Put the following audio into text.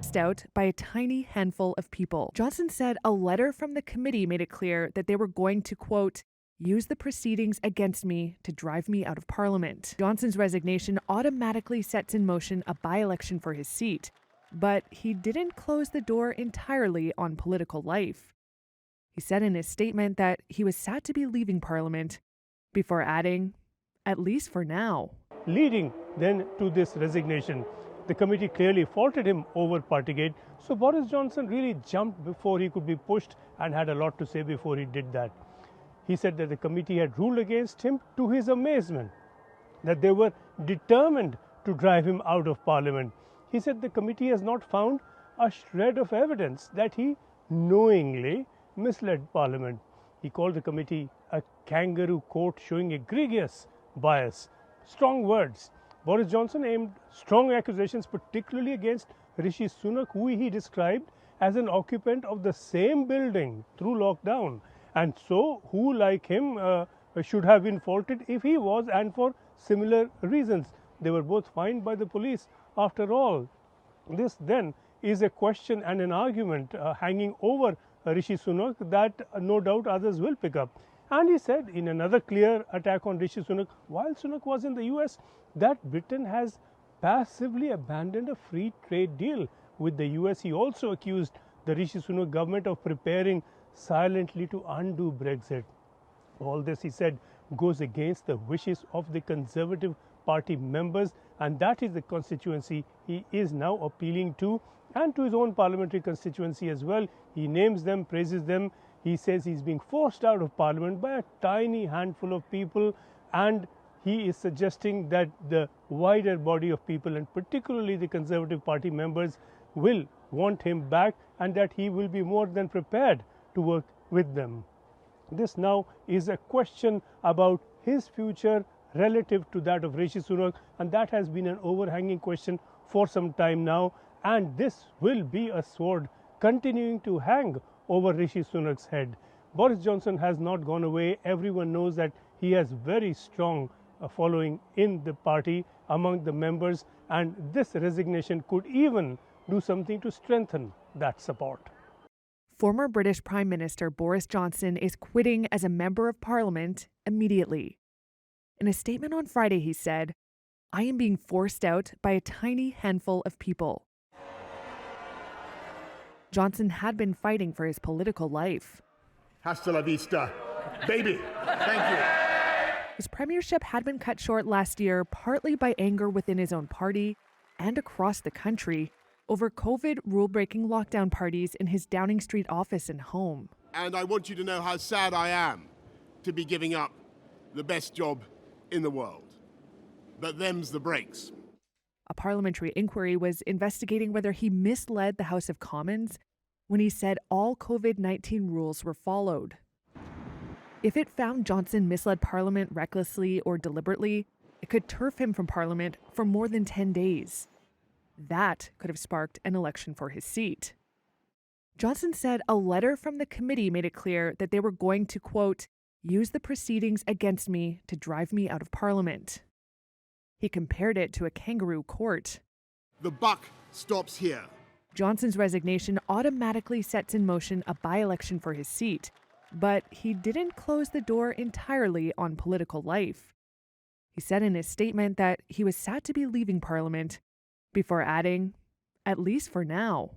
forced out by a tiny handful of people. Johnson said a letter from the committee made it clear that they were going to, quote, use the proceedings against me to drive me out of Parliament. Johnson's resignation automatically sets in motion a by-election for his seat, but he didn't close the door entirely on political life. He said in his statement that he was sad to be leaving Parliament, before adding, at least for now. Leading then to this resignation, the committee clearly faulted him over Partygate, so Boris Johnson really jumped before he could be pushed and had a lot to say before he did that. He said that the committee had ruled against him to his amazement, that they were determined to drive him out of Parliament. He said the committee has not found a shred of evidence that he knowingly misled Parliament. He called the committee a kangaroo court showing egregious bias. Strong words. Boris Johnson aimed strong accusations particularly against Rishi Sunak, who he described as an occupant of the same building through lockdown, and so who, like him, should have been faulted if he was, and for similar reasons. They were both fined by the police after all. This then is a question and an argument hanging over Rishi Sunak that no doubt others will pick up. And he said in another clear attack on Rishi Sunak, while Sunak was in the US, that Britain has passively abandoned a free trade deal with the US. He also accused the Rishi Sunak government of preparing silently to undo Brexit. All this, he said, goes against the wishes of the Conservative Party members, and that is the constituency he is now appealing to, and to his own parliamentary constituency as well. He names them, praises them. He says he's being forced out of Parliament by a tiny handful of people, and he is suggesting that the wider body of people, and particularly the Conservative Party members, will want him back, and that he will be more than prepared to work with them. This now is a question about his future relative to that of Rishi Sunak, and that has been an overhanging question for some time now, and this will be a sword continuing to hang over Rishi Sunak's head. Boris Johnson has not gone away. Everyone knows that he has very strong following in the party among the members, and this resignation could even do something to strengthen that support. Former British Prime Minister Boris Johnson is quitting as a Member of Parliament immediately. In a statement on Friday, he said, I am being forced out by a tiny handful of people. Johnson had been fighting for his political life. Hasta la vista, baby. Thank you. His premiership had been cut short last year, partly by anger within his own party and across the country over COVID rule-breaking lockdown parties in his Downing Street office and home. And I want you to know how sad I am to be giving up the best job in the world. But them's the breaks. A parliamentary inquiry was investigating whether he misled the House of Commons when he said all COVID-19 rules were followed. If it found Johnson misled Parliament recklessly or deliberately, it could turf him from Parliament for more than 10 days. That could have sparked an election for his seat. Johnson said a letter from the committee made it clear that they were going to, quote, use the proceedings against me to drive me out of Parliament. He compared it to a kangaroo court. The buck stops here. Johnson's resignation automatically sets in motion a by-election for his seat, but he didn't close the door entirely on political life. He said in his statement that he was sad to be leaving Parliament, before adding, at least for now.